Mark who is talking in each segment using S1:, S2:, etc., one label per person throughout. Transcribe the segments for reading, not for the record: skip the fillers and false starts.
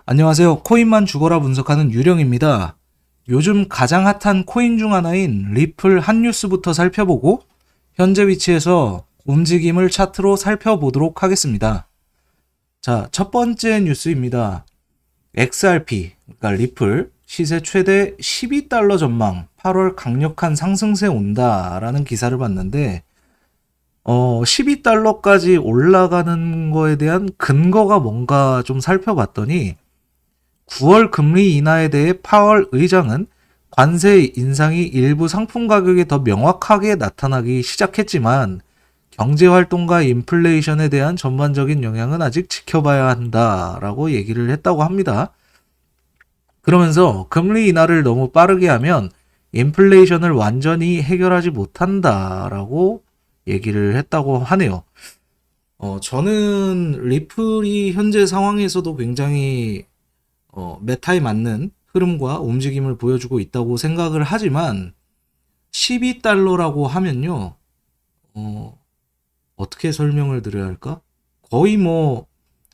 S1: 안녕하세요. 코인만 죽어라 분석하는 유령입니다. 요즘 가장 핫한 코인 중 하나인 리플 한 뉴스부터 살펴보고 현재 위치에서 움직임을 차트로 살펴보도록 하겠습니다. 자, 첫 번째 뉴스입니다. XRP, 그러니까 리플 시세 최대 12달러 전망 8월 강력한 상승세 온다라는 기사를 봤는데 12달러까지 올라가는 거에 대한 근거가 뭔가 좀 살펴봤더니 9월 금리 인하에 대해 파월 의장은 관세 인상이 일부 상품 가격에 더 명확하게 나타나기 시작했지만 경제 활동과 인플레이션에 대한 전반적인 영향은 아직 지켜봐야 한다라고 얘기를 했다고 합니다. 그러면서 금리 인하를 너무 빠르게 하면 인플레이션을 완전히 해결하지 못한다라고 얘기를 했다고 하네요. 저는 리플이 현재 상황에서도 굉장히 메타에 맞는 흐름과 움직임을 보여주고 있다고 생각을 하지만 12달러라고 하면요. 어떻게 설명을 드려야 할까? 거의 뭐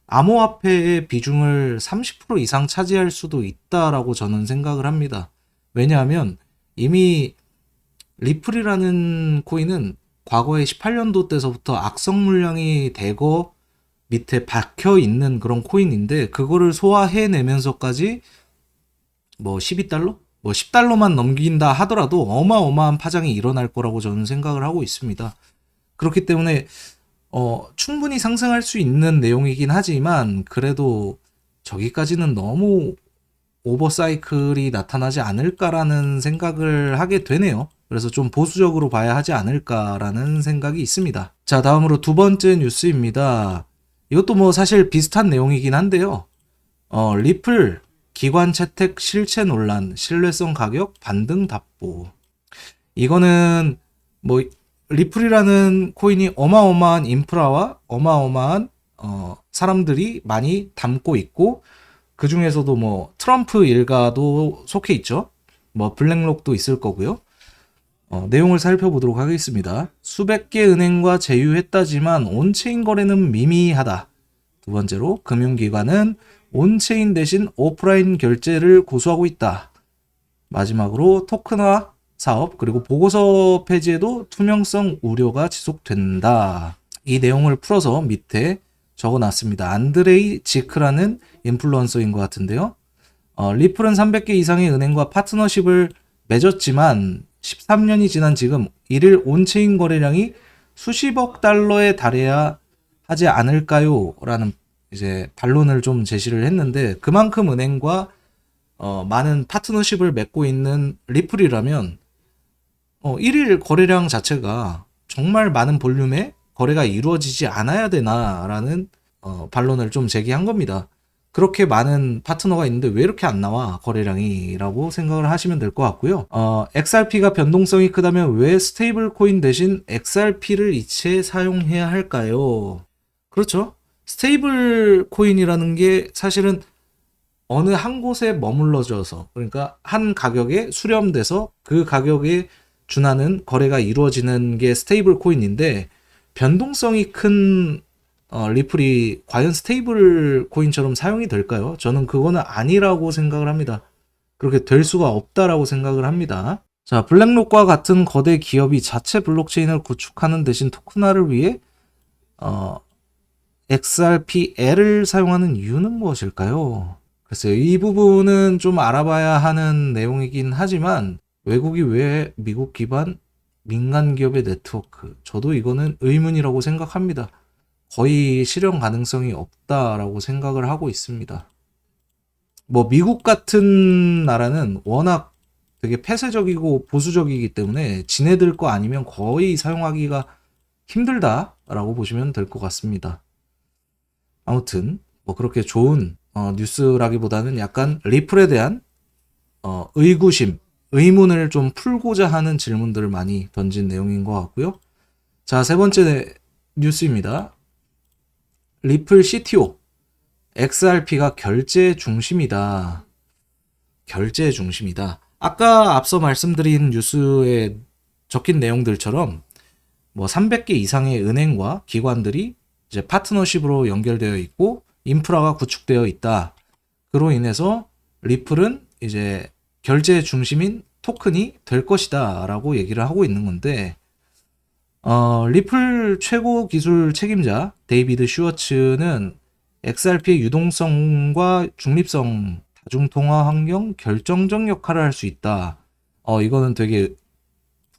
S1: 암호화폐의 비중을 30% 이상 차지할 수도 있다라고 저는 생각을 합니다. 왜냐하면 이미 리플이라는 코인은 과거에 18년도 때서부터 악성 물량이 대거 밑에 박혀 있는 그런 코인인데 그거를 소화해내면서까지 뭐 12달러? 뭐 10달러만 넘긴다 하더라도 어마어마한 파장이 일어날 거라고 저는 생각을 하고 있습니다. 그렇기 때문에 충분히 상승할 수 있는 내용이긴 하지만 그래도 저기까지는 너무 오버사이클이 나타나지 않을까라는 생각을 하게 되네요. 그래서 좀 보수적으로 봐야 하지 않을까라는 생각이 있습니다. 자, 다음으로 두 번째 뉴스입니다. 이것도 뭐 사실 비슷한 내용이긴 한데요. 리플 기관 채택 실체 논란, 신뢰성 가격 반등 답보. 이거는 뭐 리플이라는 코인이 어마어마한 인프라와 어마어마한 사람들이 많이 담고 있고 그 중에서도 뭐 트럼프 일가도 속해 있죠. 뭐 블랙록도 있을 거고요. 내용을 살펴보도록 하겠습니다. 수백 개 은행과 제휴했다지만 온체인 거래는 미미하다. 두 번째로 금융기관은 온체인 대신 오프라인 결제를 고수하고 있다. 마지막으로 토큰화 사업 그리고 보고서 폐지에도 투명성 우려가 지속된다. 이 내용을 풀어서 밑에 적어놨습니다. 안드레이 지크라는 인플루언서인 것 같은데요. 리플은 300개 이상의 은행과 파트너십을 맺었지만 13년이 지난 지금 일일 온체인 거래량이 수십억 달러에 달해야 하지 않을까요? 라는 이제 반론을 좀 제시를 했는데 그만큼 은행과 많은 파트너십을 맺고 있는 리플이라면 일일 거래량 자체가 정말 많은 볼륨의 거래가 이루어지지 않아야 되나라는 반론을 좀 제기한 겁니다. 그렇게 많은 파트너가 있는데 왜 이렇게 안 나와 거래량이 라고 생각을 하시면 될 것 같고요. XRP가 변동성이 크다면 왜 스테이블 코인 대신 XRP를 이체 사용해야 할까요? 그렇죠. 스테이블 코인이라는 게 사실은 어느 한 곳에 머물러져서 그러니까 한 가격에 수렴돼서 그 가격에 준하는 거래가 이루어지는 게 스테이블 코인인데 변동성이 큰 리플이 과연 스테이블 코인처럼 사용이 될까요? 저는 그거는 아니라고 생각을 합니다. 그렇게 될 수가 없다라고 생각을 합니다. 자, 블랙록과 같은 거대 기업이 자체 블록체인을 구축하는 대신 토큰화를 위해 XRPL을 사용하는 이유는 무엇일까요? 글쎄요, 이 부분은 좀 알아봐야 하는 내용이긴 하지만 외국이 왜 미국 기반 민간 기업의 네트워크? 저도 이거는 의문이라고 생각합니다. 거의 실현 가능성이 없다라고 생각을 하고 있습니다. 뭐 미국 같은 나라는 워낙 되게 폐쇄적이고 보수적이기 때문에 지네들 거 아니면 거의 사용하기가 힘들다라고 보시면 될 것 같습니다. 아무튼 뭐 그렇게 좋은 뉴스라기보다는 약간 리플에 대한 의구심, 의문을 좀 풀고자 하는 질문들을 많이 던진 내용인 것 같고요. 자, 세 번째 뉴스입니다. 리플 CTO XRP가 결제 중심이다. 결제 중심이다. 아까 앞서 말씀드린 뉴스에 적힌 내용들처럼 뭐 300개 이상의 은행과 기관들이 이제 파트너십으로 연결되어 있고 인프라가 구축되어 있다. 그로 인해서 리플은 이제 결제 중심인 토큰이 될 것이다 라고 얘기를 하고 있는 건데, 리플 최고 기술 책임자 데이비드 슈워츠는 XRP의 유동성과 중립성, 다중통화 환경 결정적 역할을 할 수 있다. 이거는 되게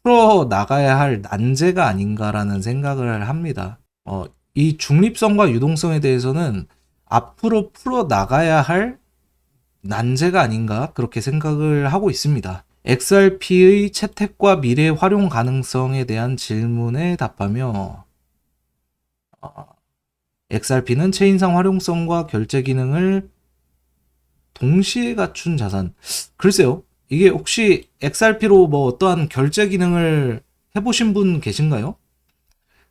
S1: 풀어 나가야 할 난제가 아닌가라는 생각을 합니다. 이 중립성과 유동성에 대해서는 앞으로 풀어 나가야 할 난제가 아닌가 그렇게 생각을 하고 있습니다. XRP의 채택과 미래 활용 가능성에 대한 질문에 답하며 XRP는 체인상 활용성과 결제 기능을 동시에 갖춘 자산. 글쎄요. 이게 혹시 XRP로 뭐 어떠한 결제 기능을 해보신 분 계신가요?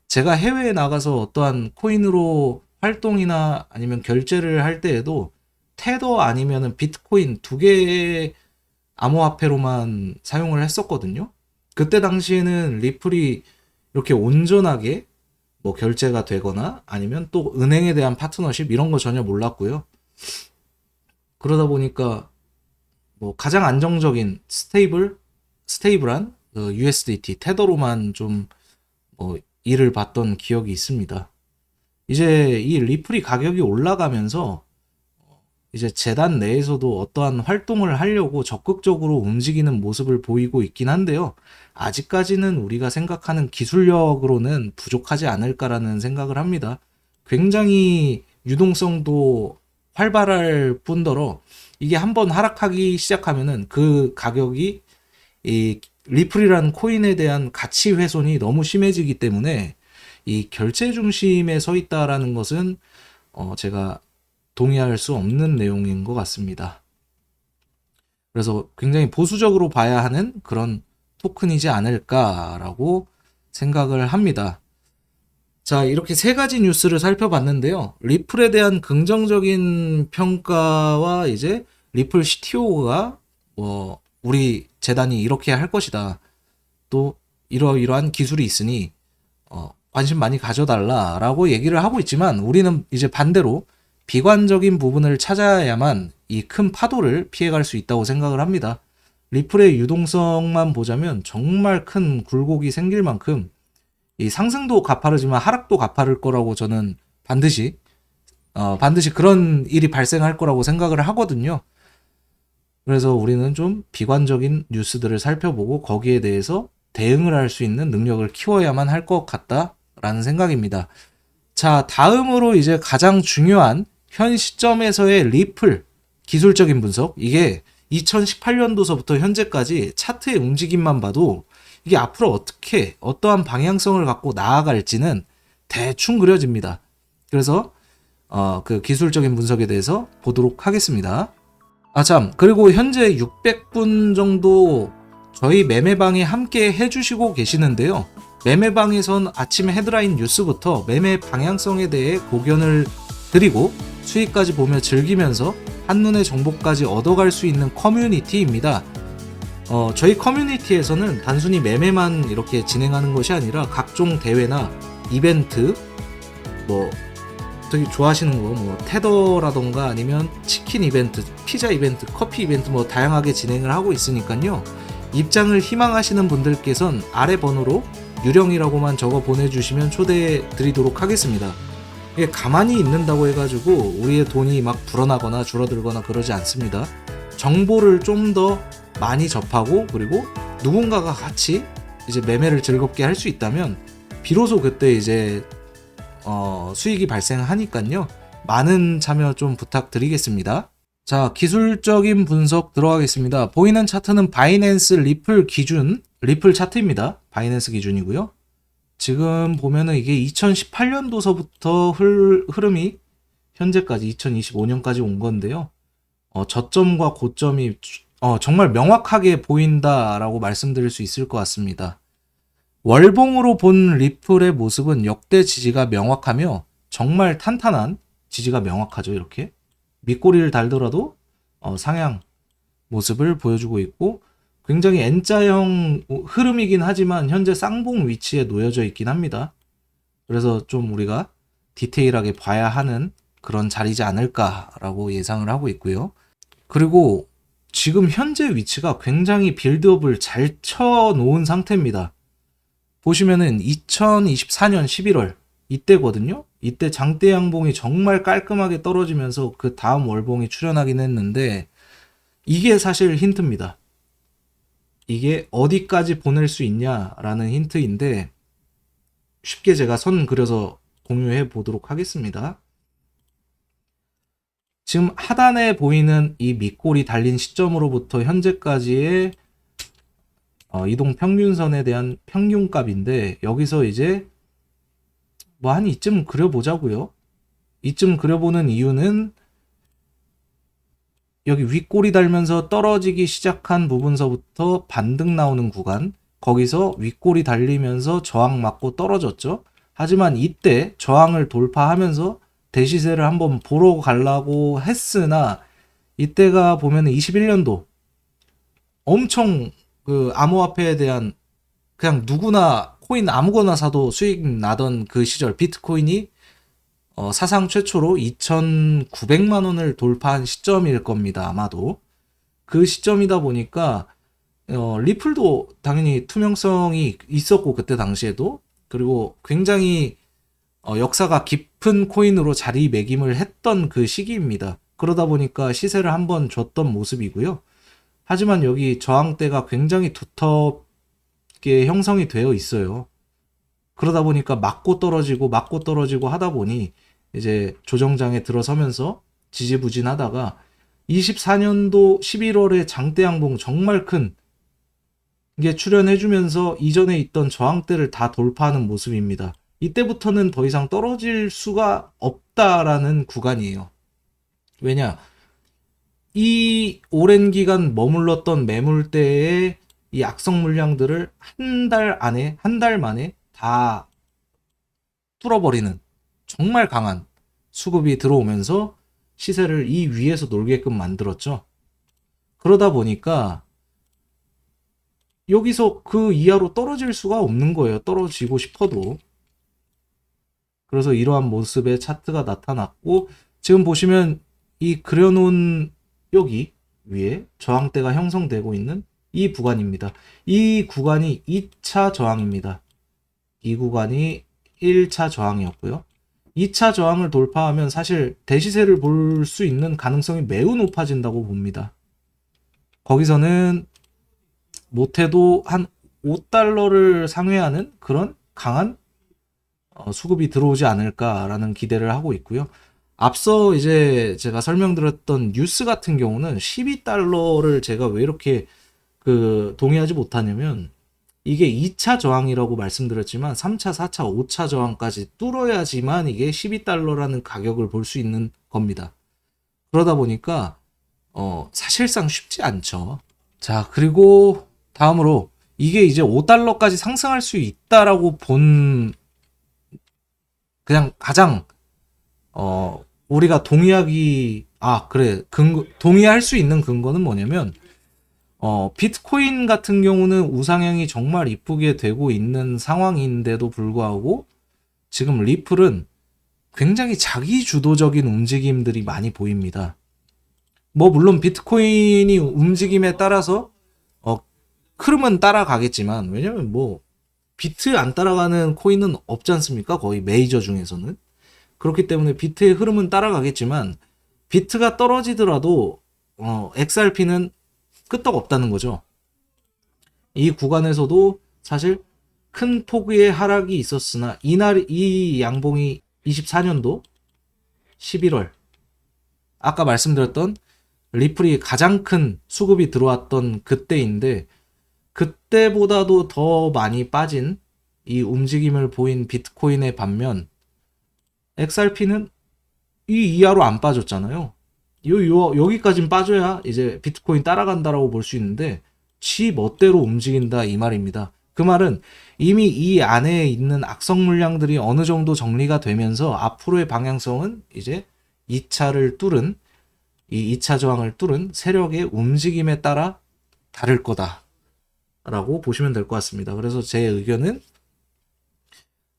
S1: 제가 해외에 나가서 어떠한 코인으로 활동이나 아니면 결제를 할 때에도 테더 아니면은 비트코인 두 개의 암호화폐로만 사용을 했었거든요. 그때 당시에는 리플이 이렇게 온전하게 뭐 결제가 되거나 아니면 또 은행에 대한 파트너십 이런 거 전혀 몰랐고요. 그러다 보니까 뭐 가장 안정적인 스테이블한 USDT 테더로만 좀 일을 봤던 기억이 있습니다. 이제 이 리플이 가격이 올라가면서 이제 재단 내에서도 어떠한 활동을 하려고 적극적으로 움직이는 모습을 보이고 있긴 한데요. 아직까지는 우리가 생각하는 기술력으로는 부족하지 않을까라는 생각을 합니다. 굉장히 유동성도 활발할 뿐더러 이게 한번 하락하기 시작하면은 그 가격이 이 리플이라는 코인에 대한 가치 훼손이 너무 심해지기 때문에 이 결제 중심에 서 있다라는 것은 제가 동의할 수 없는 내용인 것 같습니다. 그래서 굉장히 보수적으로 봐야 하는 그런 토큰이지 않을까라고 생각을 합니다. 자, 이렇게 세 가지 뉴스를 살펴봤는데요. 리플에 대한 긍정적인 평가와 이제 리플 CTO가 우리 재단이 이렇게 할 것이다. 또 이러이러한 기술이 있으니 관심 많이 가져달라라고 얘기를 하고 있지만 우리는 이제 반대로 비관적인 부분을 찾아야만 이 큰 파도를 피해갈 수 있다고 생각을 합니다. 리플의 유동성만 보자면 정말 큰 굴곡이 생길 만큼 이 상승도 가파르지만 하락도 가파를 거라고 저는 반드시 그런 일이 발생할 거라고 생각을 하거든요. 그래서 우리는 좀 비관적인 뉴스들을 살펴보고 거기에 대해서 대응을 할 수 있는 능력을 키워야만 할 것 같다라는 생각입니다. 자, 다음으로 이제 가장 중요한 현 시점에서의 리플 기술적인 분석. 이게 2018년도서부터 현재까지 차트의 움직임만 봐도 이게 앞으로 어떠한 방향성을 갖고 나아갈지는 대충 그려집니다. 그래서 그 기술적인 분석에 대해서 보도록 하겠습니다. 그리고 현재 600분 정도 저희 매매방에 함께 해주시고 계시는데요. 매매방에선 아침 헤드라인 뉴스부터 매매 방향성에 대해 고견을 드리고 수익까지 보며 즐기면서 한눈에 정보까지 얻어갈 수 있는 커뮤니티입니다. 저희 커뮤니티에서는 단순히 매매만 이렇게 진행하는 것이 아니라 각종 대회나 이벤트, 되게 좋아하시는 거, 테더라던가 아니면 치킨 이벤트, 피자 이벤트, 커피 이벤트 다양하게 진행을 하고 있으니까요. 입장을 희망하시는 분들께선 아래 번호로 유령이라고만 적어 보내주시면 초대해 드리도록 하겠습니다. 이게 가만히 있는다고 해가지고 우리의 돈이 막 불어나거나 줄어들거나 그러지 않습니다. 정보를 좀 더 많이 접하고 그리고 누군가가 같이 이제 매매를 즐겁게 할 수 있다면 비로소 그때 이제 수익이 발생하니까요. 많은 참여 좀 부탁드리겠습니다. 자, 기술적인 분석 들어가겠습니다. 보이는 차트는 바이낸스 리플 기준, 리플 차트입니다. 바이낸스 기준이고요. 지금 보면은 이게 2018년도서부터 흐름이 현재까지 2025년까지 온 건데요. 저점과 고점이 정말 명확하게 보인다라고 말씀드릴 수 있을 것 같습니다. 월봉으로 본 리플의 모습은 역대 지지가 명확하며 정말 탄탄한 지지가 명확하죠. 이렇게 밑꼬리를 달더라도 상향 모습을 보여주고 있고 굉장히 N자형 흐름이긴 하지만 현재 쌍봉 위치에 놓여져 있긴 합니다. 그래서 좀 우리가 디테일하게 봐야 하는 그런 자리지 않을까라고 예상을 하고 있고요. 그리고 지금 현재 위치가 굉장히 빌드업을 잘 쳐놓은 상태입니다. 보시면은 2024년 11월 이때거든요. 이때 장대 양봉이 정말 깔끔하게 떨어지면서 그 다음 월봉이 출현하긴 했는데, 이게 사실 힌트입니다. 이게 어디까지 보낼 수 있냐라는 힌트인데, 쉽게 제가 선 그려서 공유해 보도록 하겠습니다. 지금 하단에 보이는 이 밑골이 달린 시점으로부터 현재까지의 이동 평균선에 대한 평균값인데, 여기서 이제 뭐 한 이쯤 그려보자고요. 이쯤 그려보는 이유는 여기 윗골이 달면서 떨어지기 시작한 부분서부터 반등 나오는 구간, 거기서 윗골이 달리면서 저항 맞고 떨어졌죠. 하지만 이때 저항을 돌파하면서 대시세를 한번 보러 가려고 했으나, 이때가 보면 21년도 엄청 그 암호화폐에 대한, 그냥 누구나 코인 아무거나 사도 수익 나던 그 시절, 비트코인이 사상 최초로 2,900만 원을 돌파한 시점일 겁니다. 아마도 그 시점이다 보니까 리플도 당연히 투명성이 있었고, 그때 당시에도, 그리고 굉장히 역사가 깊은 코인으로 자리매김을 했던 그 시기입니다. 그러다 보니까 시세를 한번 줬던 모습이고요. 하지만 여기 저항대가 굉장히 두텁게 형성이 되어 있어요. 그러다 보니까 맞고 떨어지고 하다 보니 이제 조정장에 들어서면서 지지부진하다가 24년도 11월에 장대 양봉 정말 큰 게 출현해주면서 이전에 있던 저항대를 다 돌파하는 모습입니다. 이때부터는 더 이상 떨어질 수가 없다라는 구간이에요. 왜냐? 이 오랜 기간 머물렀던 매물대의 이 악성 물량들을 한 달 만에 다 뚫어버리는 정말 강한 수급이 들어오면서 시세를 이 위에서 놀게끔 만들었죠. 그러다 보니까 여기서 그 이하로 떨어질 수가 없는 거예요. 떨어지고 싶어도. 그래서 이러한 모습의 차트가 나타났고, 지금 보시면 이 그려놓은 여기 위에 저항대가 형성되고 있는 이 구간입니다. 이 구간이 2차 저항입니다. 이 구간이 1차 저항이었고요. 2차 저항을 돌파하면 사실 대시세를 볼 수 있는 가능성이 매우 높아진다고 봅니다. 거기서는 못해도 한 5달러를 상회하는 그런 강한 수급이 들어오지 않을까라는 기대를 하고 있고요. 앞서 이제 제가 설명드렸던 뉴스 같은 경우는 12달러를 제가 왜 이렇게 동의하지 못하냐면, 이게 2차 저항이라고 말씀드렸지만 3차, 4차, 5차 저항까지 뚫어야지만 이게 12달러라는 가격을 볼 수 있는 겁니다. 그러다 보니까 사실상 쉽지 않죠. 자, 그리고 다음으로 이게 이제 5달러까지 상승할 수 있다라고 본, 그냥 가장 우리가 동의할 수 있는 근거는 뭐냐면, 비트코인 같은 경우는 우상향이 정말 이쁘게 되고 있는 상황인데도 불구하고 지금 리플은 굉장히 자기 주도적인 움직임들이 많이 보입니다. 뭐 물론 비트코인이 움직임에 따라서 흐름은 따라가겠지만, 왜냐면 뭐 비트 안 따라가는 코인은 없지 않습니까? 거의 메이저 중에서는. 그렇기 때문에 비트의 흐름은 따라가겠지만, 비트가 떨어지더라도 XRP는 끄떡없다는 거죠. 이 구간에서도 사실 큰 폭의 하락이 있었으나, 이 양봉이 24년도 11월, 아까 말씀드렸던 리플이 가장 큰 수급이 들어왔던 그때인데, 그때보다도 더 많이 빠진 이 움직임을 보인 비트코인의 반면, XRP는 이 이하로 안 빠졌잖아요. 여기까진 빠져야 이제 비트코인 따라간다라고 볼 수 있는데, 지 멋대로 움직인다 이 말입니다. 그 말은 이미 이 안에 있는 악성 물량들이 어느 정도 정리가 되면서 앞으로의 방향성은 이제 2차를 뚫은, 이 2차 저항을 뚫은 세력의 움직임에 따라 다를 거다라고 보시면 될 것 같습니다. 그래서 제 의견은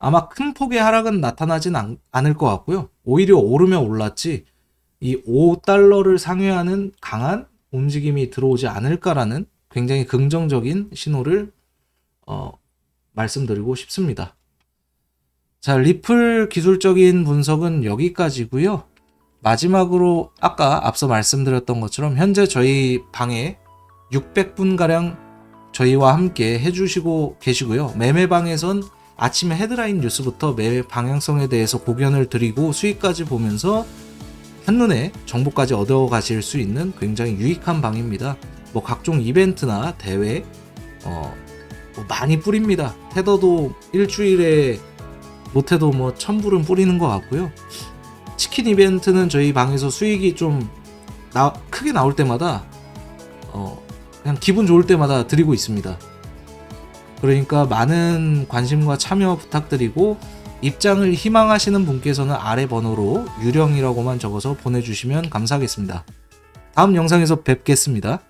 S1: 아마 큰 폭의 하락은 나타나진 않을 것 같고요. 오히려 오르면 올랐지 이 5달러를 상회하는 강한 움직임이 들어오지 않을까라는 굉장히 긍정적인 신호를 말씀드리고 싶습니다. 자, 리플 기술적인 분석은 여기까지고요. 마지막으로 아까 앞서 말씀드렸던 것처럼 현재 저희 방에 600분가량 저희와 함께 해주시고 계시고요. 매매방에선 아침에 헤드라인 뉴스부터 매매 방향성에 대해서 고견을 드리고 수익까지 보면서 한눈에 정보까지 얻어 가실 수 있는 굉장히 유익한 방입니다. 뭐 각종 이벤트나 대회 뭐 많이 뿌립니다. 테더도 일주일에 못해도 뭐 1000불은 뿌리는 것 같고요. 치킨 이벤트는 저희 방에서 수익이 좀 크게 나올 때마다 그냥 기분 좋을 때마다 드리고 있습니다. 그러니까 많은 관심과 참여 부탁드리고 입장을 희망하시는 분께서는 아래 번호로 유령이라고만 적어서 보내주시면 감사하겠습니다. 다음 영상에서 뵙겠습니다.